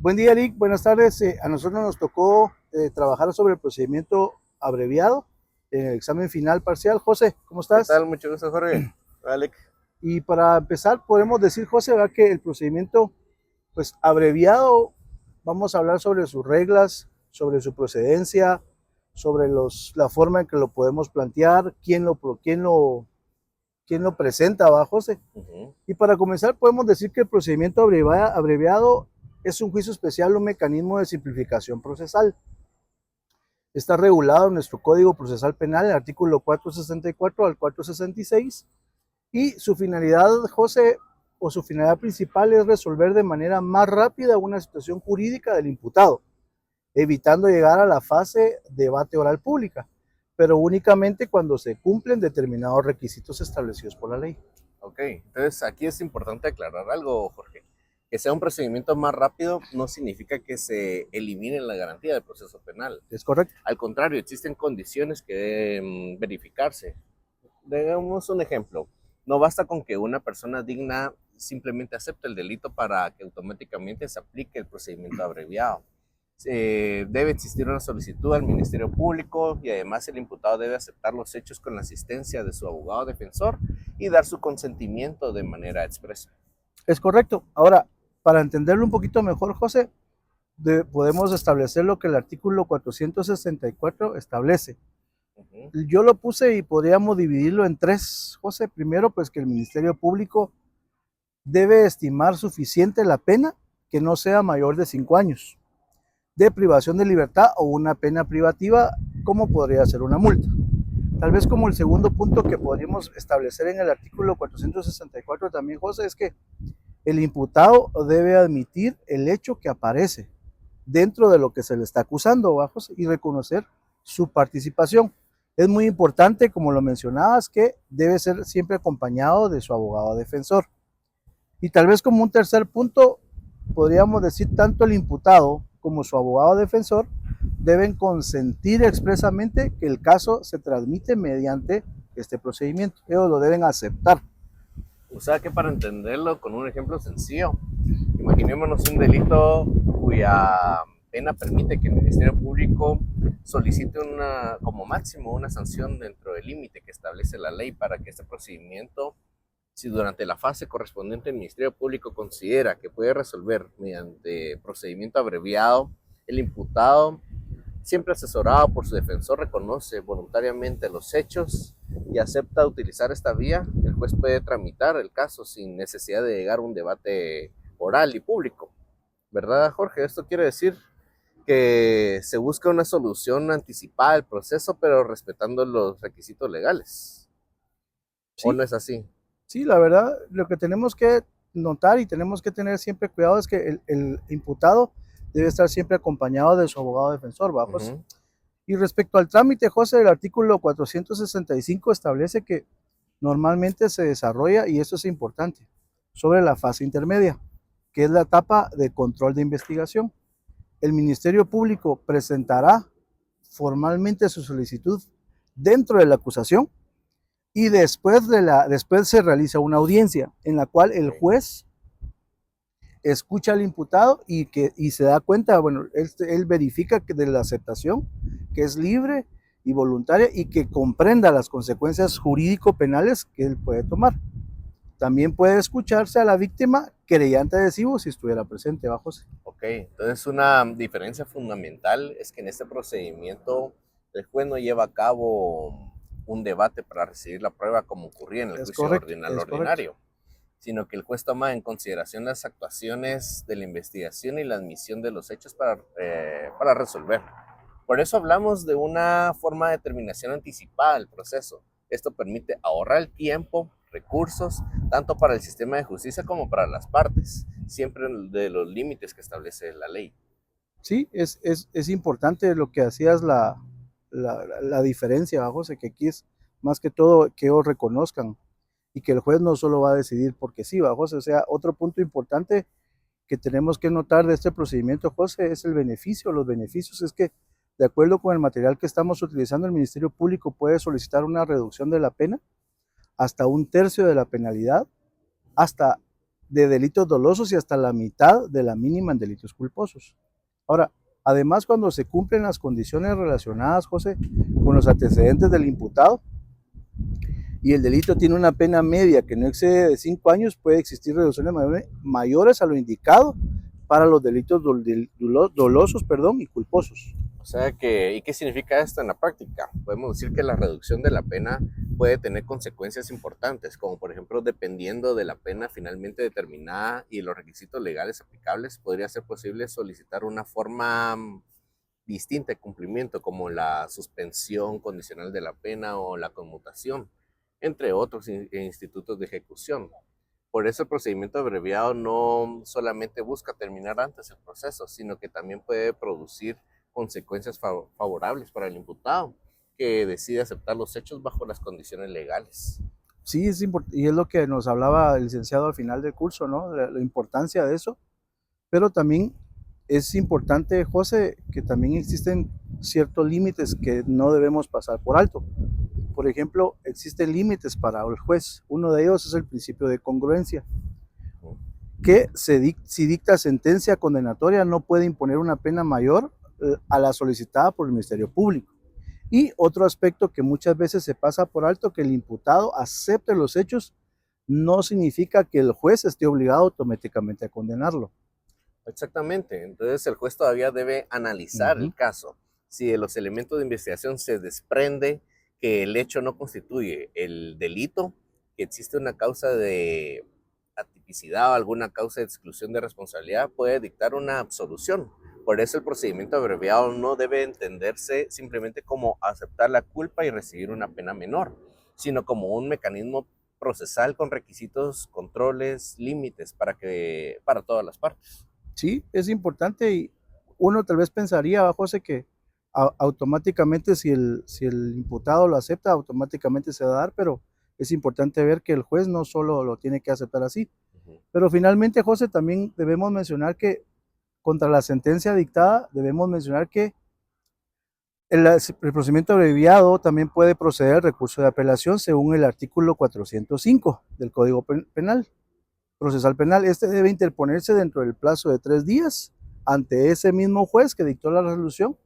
Buen día, Eric. Buenas tardes. A nosotros nos tocó trabajar sobre el procedimiento abreviado en el examen final parcial. José, ¿cómo ¿Qué estás? tal? Mucho gusto, Jorge. Alec. Y para empezar, podemos decir, José, ¿verdad? Que el procedimiento pues, abreviado, vamos a hablar sobre sus reglas, sobre su procedencia, sobre la forma en que lo podemos plantear, quién lo presenta, ¿va, José? Y para comenzar, podemos decir que el procedimiento abreviado es un juicio especial, un mecanismo de simplificación procesal. Está regulado en nuestro Código Procesal Penal, el artículo 464 al 466, y su finalidad, José, o su finalidad principal es resolver de manera más rápida una situación jurídica del imputado, evitando llegar a la fase de debate oral pública, pero únicamente cuando se cumplen determinados requisitos establecidos por la ley. Ok, entonces aquí es importante aclarar algo, Jorge. Que sea un procedimiento más rápido no significa que se elimine la garantía del proceso penal. ¿Es correcto? Al contrario, existen condiciones que deben verificarse. Demos un ejemplo. No basta con que una persona digna simplemente acepte el delito para que automáticamente se aplique el procedimiento abreviado. Debe existir una solicitud al Ministerio Público y además el imputado debe aceptar los hechos con la asistencia de su abogado defensor y dar su consentimiento de manera expresa. Es correcto. Ahora, para entenderlo un poquito mejor, José, podemos establecer lo que el artículo 464 establece. Yo lo puse y podríamos dividirlo en tres, José. Primero, pues que el Ministerio Público debe estimar suficiente la pena que no sea mayor de 5 años de privación de libertad o una pena privativa, como podría ser una multa. Tal vez como el segundo punto que podríamos establecer en el artículo 464 también, José, es que el imputado debe admitir el hecho que aparece dentro de lo que se le está acusando, bajos, y reconocer su participación. Es muy importante, como lo mencionabas, que debe ser siempre acompañado de su abogado defensor. Y tal vez como un tercer punto, podríamos decir tanto el imputado como su abogado defensor deben consentir expresamente que el caso se transmite mediante este procedimiento. Ellos lo deben aceptar. O sea que para entenderlo con un ejemplo sencillo, imaginémonos un delito cuya pena permite que el Ministerio Público solicite como máximo una sanción dentro del límite que establece la ley para que este procedimiento, si durante la fase correspondiente el Ministerio Público considera que puede resolver mediante procedimiento abreviado, el imputado, siempre asesorado por su defensor, reconoce voluntariamente los hechos y acepta utilizar esta vía, el juez puede tramitar el caso sin necesidad de llegar a un debate oral y público. ¿Verdad, Jorge? Esto quiere decir que se busca una solución anticipada del proceso, pero respetando los requisitos legales. ¿O Sí, no es así? sí, la verdad, lo que tenemos que notar y tenemos que tener siempre cuidado es que el imputado debe estar siempre acompañado de su abogado defensor, bajos. Y respecto al trámite, José, el artículo 465 establece que normalmente se desarrolla, y esto es importante, sobre la fase intermedia, que es la etapa de control de investigación. El Ministerio Público presentará formalmente su solicitud dentro de la acusación y después se realiza una audiencia en la cual el juez escucha al imputado y se da cuenta, bueno, él verifica que de la aceptación, que es libre y voluntaria y que comprenda las consecuencias jurídico-penales que él puede tomar. También puede escucharse a la víctima querellante adhesivo si estuviera presente, bajo. Ok, entonces una diferencia fundamental es que en este procedimiento el juez no lleva a cabo un debate para recibir la prueba como ocurría en el juicio ordinal ordinario, sino que el juez toma en consideración las actuaciones de la investigación y la admisión de los hechos para resolver. Por eso hablamos de una forma de determinación anticipada del proceso. Esto permite ahorrar el tiempo, recursos, tanto para el sistema de justicia como para las partes, siempre de los límites que establece la ley. Sí, es importante lo que hacías la diferencia, José, que aquí es más que todo que ellos reconozcan y que el juez no solo va a decidir porque sí, José. O sea, otro punto importante que tenemos que notar de este procedimiento, José, es el beneficio. Los beneficios es que, de acuerdo con el material que estamos utilizando, el Ministerio Público puede solicitar una reducción de la pena hasta un tercio de la penalidad, hasta de delitos dolosos y hasta la mitad de la mínima en delitos culposos. Ahora, además, cuando se cumplen las condiciones relacionadas, José, con los antecedentes del imputado y el delito tiene una pena media que no excede de 5 años, puede existir reducciones mayores a lo indicado para los delitos dolosos y culposos. O sea que, ¿y qué significa esto en la práctica? Podemos decir que la reducción de la pena puede tener consecuencias importantes, como por ejemplo, dependiendo de la pena finalmente determinada y los requisitos legales aplicables, podría ser posible solicitar una forma distinta de cumplimiento, como la suspensión condicional de la pena o la conmutación, entre otros institutos de ejecución. Por eso el procedimiento abreviado no solamente busca terminar antes el proceso, sino que también puede producir consecuencias favorables para el imputado que decide aceptar los hechos bajo las condiciones legales. Sí, es importante, y es lo que nos hablaba el licenciado al final del curso, ¿no? La importancia de eso, pero también es importante, José, que también existen ciertos límites que no debemos pasar por alto. Por ejemplo, existen límites para el juez. Uno de ellos es el principio de congruencia, que si dicta sentencia condenatoria no puede imponer una pena mayor a la solicitada por el Ministerio Público. Y otro aspecto que muchas veces se pasa por alto, que el imputado acepte los hechos, no significa que el juez esté obligado automáticamente a condenarlo. Exactamente, entonces el juez todavía debe analizar el caso. Si de los elementos de investigación se desprende que el hecho no constituye el delito, que existe una causa de atipicidad o alguna causa de exclusión de responsabilidad, puede dictar una absolución. Por eso el procedimiento abreviado no debe entenderse simplemente como aceptar la culpa y recibir una pena menor, sino como un mecanismo procesal con requisitos, controles, límites para todas las partes. Sí, es importante, y uno tal vez pensaría, José, que automáticamente si el imputado lo acepta, automáticamente se va a dar, pero es importante ver que el juez no solo lo tiene que aceptar así. Pero finalmente, José, también debemos mencionar que contra la sentencia dictada, debemos mencionar que el procedimiento abreviado también puede proceder al recurso de apelación según el artículo 405 del Código Penal, Procesal Penal. Este debe interponerse dentro del plazo de 3 días ante ese mismo juez que dictó la resolución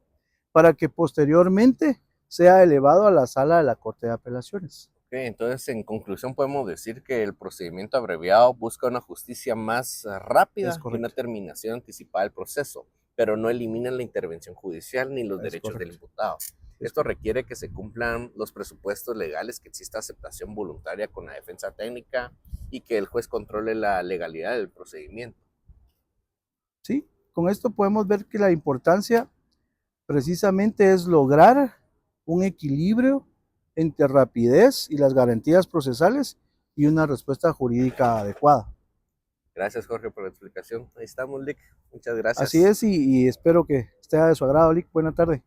para que posteriormente sea elevado a la sala de la Corte de Apelaciones. Okay, entonces, en conclusión, podemos decir que el procedimiento abreviado busca una justicia más rápida y una terminación anticipada del proceso, pero no elimina la intervención judicial ni los derechos del imputado. Esto requiere que se cumplan los presupuestos legales, que exista aceptación voluntaria con la defensa técnica y que el juez controle la legalidad del procedimiento. Sí, con esto podemos ver que la importancia precisamente es lograr un equilibrio entre rapidez y las garantías procesales y una respuesta jurídica adecuada. Gracias, Jorge, por la explicación. Ahí estamos, Lick. Muchas gracias. Así es, y espero que esté de su agrado, Lick. Buena tarde.